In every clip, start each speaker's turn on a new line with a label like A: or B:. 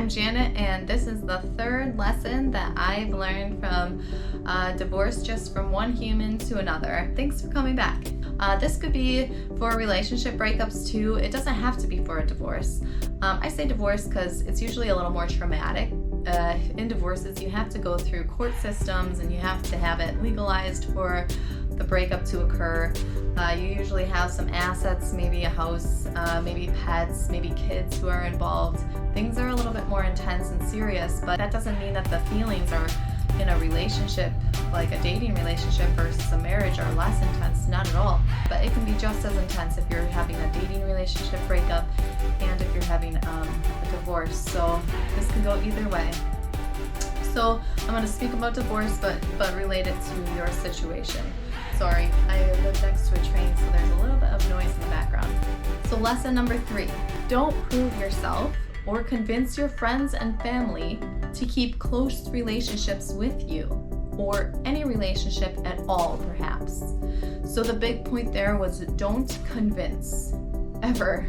A: I'm Janet, and this is the third lesson that I've learned from divorce, just from one human to another. Thanks for coming back. This could be for relationship breakups too. It doesn't have to be for a divorce. I say divorce because it's usually a little more traumatic. In divorces, you have to go through court systems and you have to have it legalized for the breakup to occur. You usually have some assets, maybe a house, maybe pets, maybe kids who are involved. Things are a little bit more intense and serious, but that doesn't mean that the feelings are in a relationship, like a dating relationship versus a marriage, are less intense. Not at all. But it can be just as intense if you're having a dating relationship breakup and if you're having a divorce. So this can go either way. So I'm going to speak about divorce, but relate it to your situation. Sorry, I live next to a train, so there's a little bit of noise in the background. So lesson number 3, don't prove yourself or convince your friends and family to keep close relationships with you, or any relationship at all, perhaps. So the big point there was don't convince, ever.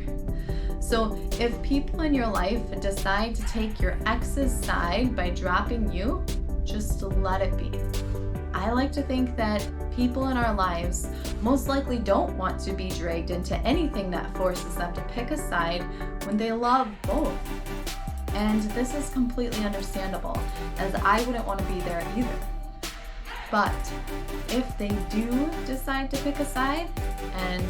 A: So if people in your life decide to take your ex's side by dropping you, just let it be. I like to think that people in our lives most likely don't want to be dragged into anything that forces them to pick a side when they love both. And this is completely understandable, as I wouldn't want to be there either. But if they do decide to pick a side and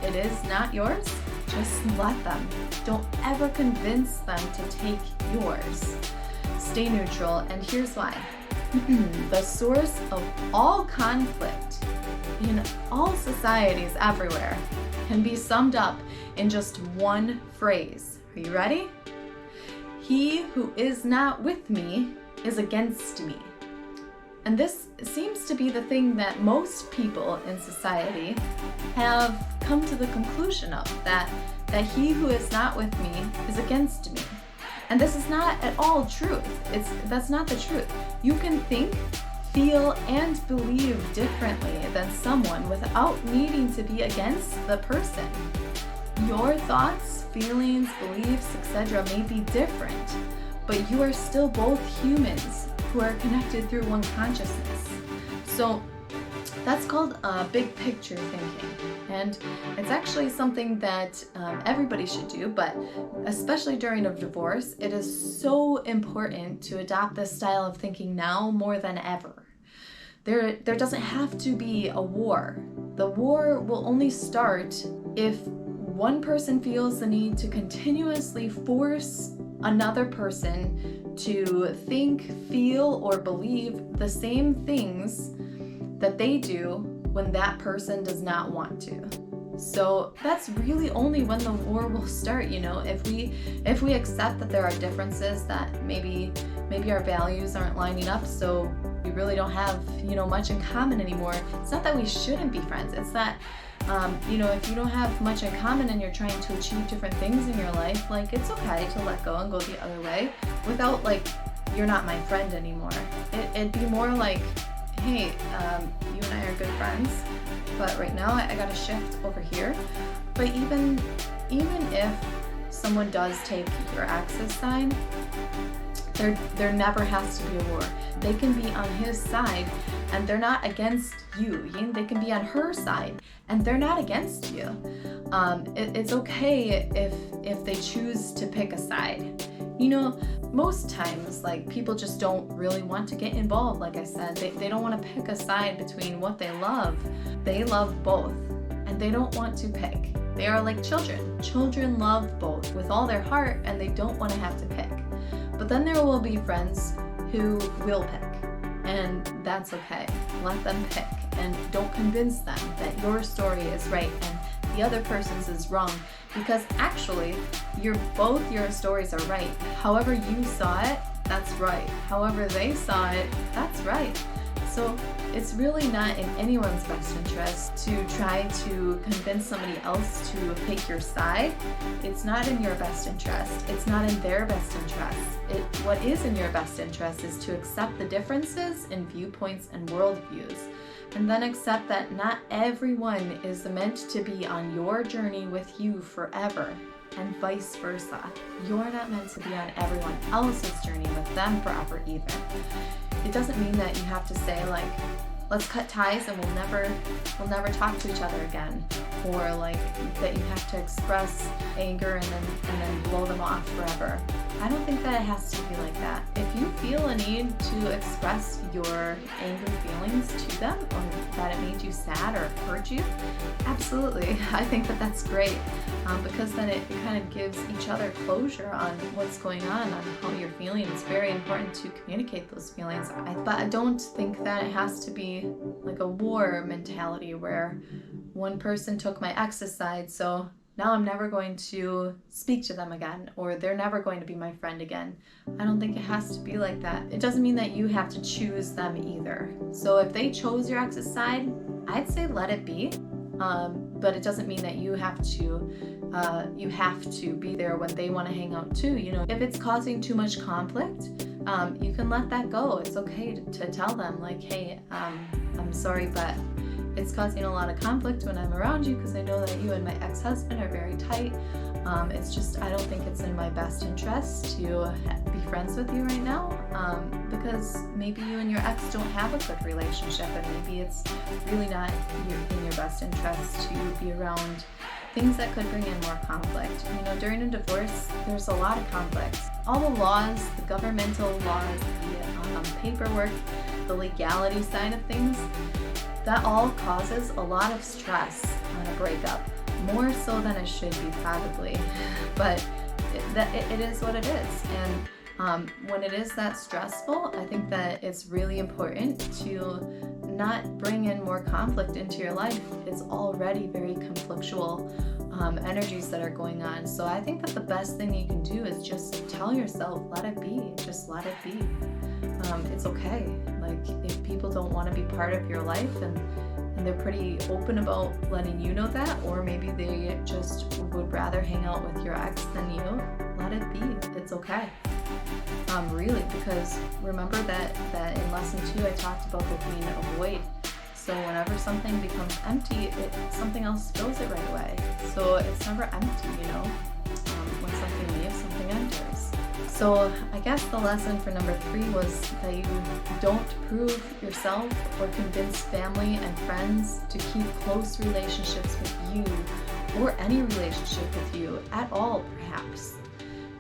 A: it is not yours, just let them. Don't ever convince them to take yours. Stay neutral, and here's why. The source of all conflict in all societies everywhere can be summed up in just one phrase. Are you ready? He who is not with me is against me. And this seems to be the thing that most people in society have come to the conclusion of, that he who is not with me is against me. And this is not at all truth. That's not the truth. You can think, feel, and believe differently than someone without needing to be against the person. Your thoughts, feelings, beliefs, etc. may be different, but you are still both humans who are connected through one consciousness. So that's called big picture thinking. And it's actually something that everybody should do, but especially during a divorce, it is so important to adopt this style of thinking now more than ever. There doesn't have to be a war. The war will only start if one person feels the need to continuously force another person to think, feel, or believe the same things that they do when that person does not want to. So that's really only when the war will start, if we accept that there are differences, that maybe our values aren't lining up, so we really don't have, much in common anymore. It's not that we shouldn't be friends. It's that, if you don't have much in common and you're trying to achieve different things in your life, it's okay to let go and go the other way without, you're not my friend anymore. It'd be more like, hey, you and I are good friends, but right now I gotta shift over here. But even if someone does take your ex's side, there never has to be a war. They can be on his side and they're not against you. They can be on her side and they're not against you. It's okay if they choose to pick a side. Most times, people just don't really want to get involved. Like I said, they don't want to pick a side between what they love. They love both, and they don't want to pick. They are like children. Children love both with all their heart, and they don't want to have to pick. But then there will be friends who will pick, and that's okay. Let them pick, and don't convince them that your story is right and the other person's is wrong, because actually your stories are right. However you saw it, that's right. However they saw it, that's right. So it's really not in anyone's best interest to try to convince somebody else to pick your side. It's not in your best interest. It's not in their best interest. What is in your best interest is to accept the differences in viewpoints and worldviews, and then accept that not everyone is meant to be on your journey with you forever. and vice versa. You're not meant to be on everyone else's journey with them forever either. It doesn't mean that you have to say like, let's cut ties and we'll never talk to each other again, or like that you have to express anger and then blow them off forever. I don't think that it has to be like that. If you feel a need to express your angry feelings to them, or that it made you sad or hurt you, absolutely. I think that that's great, because then it kind of gives each other closure on what's going on how you're feeling. It's very important to communicate those feelings. But I don't think that it has to be like a war mentality where one person took my ex's side, so now I'm never going to speak to them again, or they're never going to be my friend again. I don't think it has to be like that. It doesn't mean that you have to choose them either. So if they chose your ex's side, I'd say let it be. But it doesn't mean that you have to be there when they want to hang out too. You know, if it's causing too much conflict, you can let that go. It's okay to tell them like, hey, I'm sorry, but it's causing a lot of conflict when I'm around you because I know that you and my ex-husband are very tight. It's just, I don't think it's in my best interest to be friends with you right now, because maybe you and your ex don't have a good relationship, and maybe it's really not in your best interest to be around things that could bring in more conflict. You know, during a divorce, there's a lot of conflict. All the laws, the governmental laws, the paperwork, the legality side of things, that all causes a lot of stress on a breakup, more so than it should be probably, but it is what it is. And when it is that stressful, I think that it's really important to not bring in more conflict into your life. It's already very conflictual energies that are going on. So I think that the best thing you can do is just tell yourself, let it be, just let it be. It's okay. Like, if people don't want to be part of your life and they're pretty open about letting you know that, or maybe they just would rather hang out with your ex than you, let it be. It's okay. Really, because remember that in lesson 2 I talked about there being a void. So whenever something becomes empty, something else fills it right away. So it's never empty, you know. When something leaves, something enters. So I guess the lesson for number 3 was that you don't prove yourself or convince family and friends to keep close relationships with you, or any relationship with you at all, perhaps.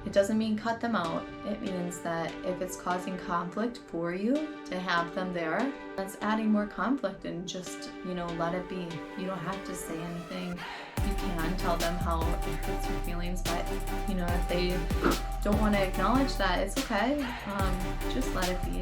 A: It doesn't mean cut them out. It means that if it's causing conflict for you to have them there, that's adding more conflict, and just, you know, let it be. You don't have to say anything. You can tell them how it hurts your feelings, but, you know, if they don't want to acknowledge that, it's okay. Just let it be.